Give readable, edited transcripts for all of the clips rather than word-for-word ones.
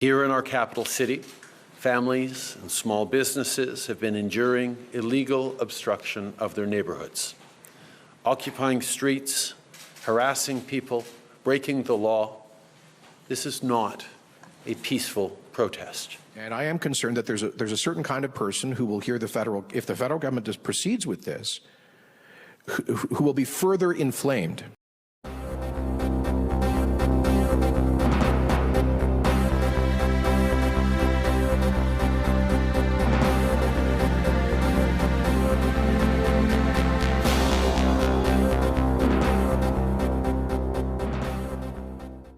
Here in our capital city, families and small businesses have been enduring illegal obstruction of their neighbourhoods, occupying streets, harassing people, breaking the law. This is not a peaceful protest. And I am concerned that there's a certain kind of person who will hear if the federal government just proceeds with this, who will be further inflamed.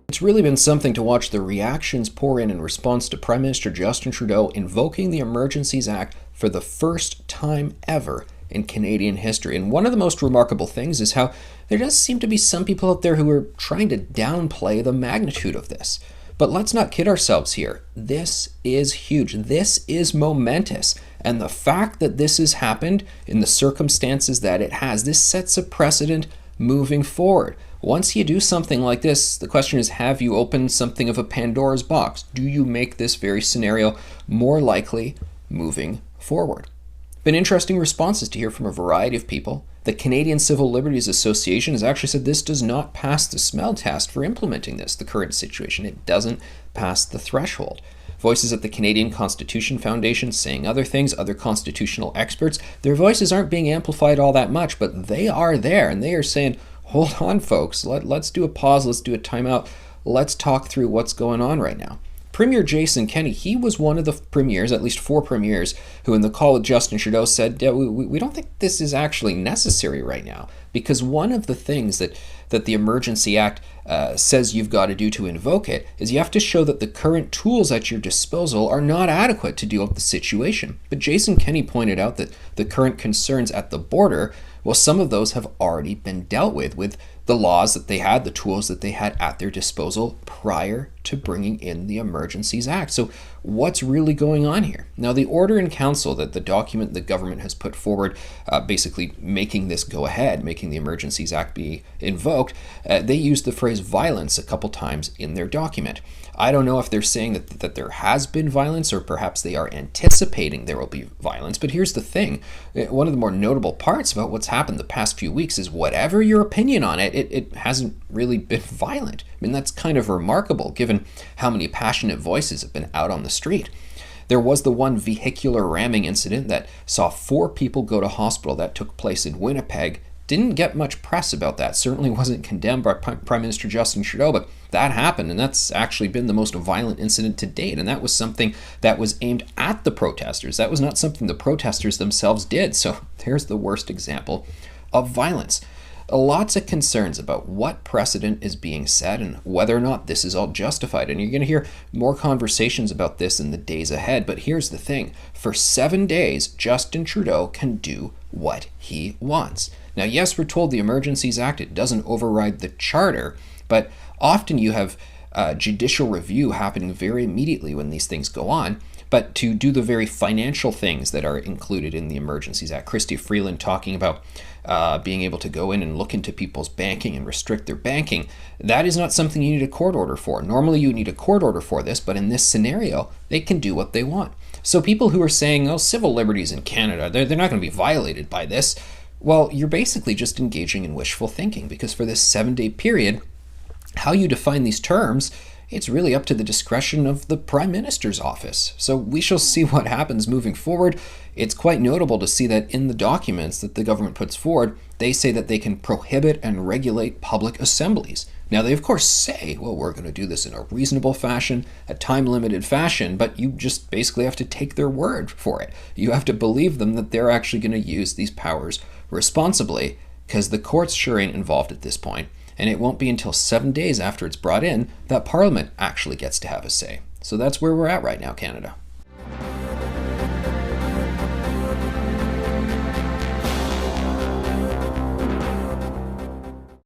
It's really been something to watch the reactions pour in response to Prime Minister Justin Trudeau invoking the Emergencies Act for the first time ever in Canadian history. And one of the most remarkable things is how there does seem to be some people out there who are trying to downplay the magnitude of this. But let's not kid ourselves here. This is huge. This is momentous. And the fact that this has happened in the circumstances that it has, this sets a precedent moving forward. Once you do something like this, the question is, have you opened something of a Pandora's box? Do you make this very scenario more likely moving forward? Been interesting responses to hear from a variety of people. The Canadian Civil Liberties Association has actually said this does not pass the smell test for implementing this, the current situation. It doesn't pass the threshold. Voices at the Canadian Constitution Foundation saying other things, other constitutional experts, their voices aren't being amplified all that much, but they are there, and they are saying, hold on, folks, let's do a pause, let's do a timeout, let's talk through what's going on right now. Premier Jason Kenney, he was one of the premiers, at least 4 premiers, who in the call with Justin Trudeau said, we don't think this is actually necessary right now, because one of the things that the Emergency Act says you've got to do to invoke it is you have to show that the current tools at your disposal are not adequate to deal with the situation. But Jason Kenney pointed out that the current concerns at the border, well, some of those have already been dealt with the laws that they had, the tools that they had at their disposal prior to bringing in the Emergencies Act. So what's really going on here? Now, the order in council, that the document the government has put forward, basically making this go ahead, making the Emergencies Act be invoked, they used the phrase violence a couple times in their document. I don't know if they're saying that there has been violence, or perhaps they are anticipating there will be violence. But here's the thing. One of the more notable parts about what's happened the past few weeks is whatever your opinion on it, it hasn't really been violent. I mean, that's kind of remarkable given how many passionate voices have been out on the street. There was the one vehicular ramming incident that saw 4 people go to hospital that took place in Winnipeg. Didn't get much press about that. Certainly wasn't condemned by Prime Minister Justin Trudeau, but that happened, and that's actually been the most violent incident to date, and that was something that was aimed at the protesters. That was not something the protesters themselves did, so there's the worst example of violence. Lots of concerns about what precedent is being set and whether or not this is all justified, and you're going to hear more conversations about this in the days ahead, but here's the thing. For 7 days, Justin Trudeau can do what he wants. Now, yes, we're told the Emergencies Act, it doesn't override the Charter, but often you have judicial review happening very immediately when these things go on. But to do the very financial things that are included in the Emergencies Act, Chrystia Freeland talking about being able to go in and look into people's banking and restrict their banking, that is not something you need a court order for. Normally you need a court order for this, but in this scenario, they can do what they want. So people who are saying, oh, civil liberties in Canada, they're not going to be violated by this, well, you're basically just engaging in wishful thinking, because for this 7-day period, how you define these terms, it's really up to the discretion of the Prime Minister's office. So we shall see what happens moving forward. It's quite notable to see that in the documents that the government puts forward, they say that they can prohibit and regulate public assemblies. Now, they of course say, well, we're going to do this in a reasonable fashion, a time-limited fashion, but you just basically have to take their word for it. You have to believe them that they're actually going to use these powers responsibly, because the courts sure ain't involved at this point, and it won't be until 7 days after it's brought in that Parliament actually gets to have a say. So that's where we're at right now, Canada.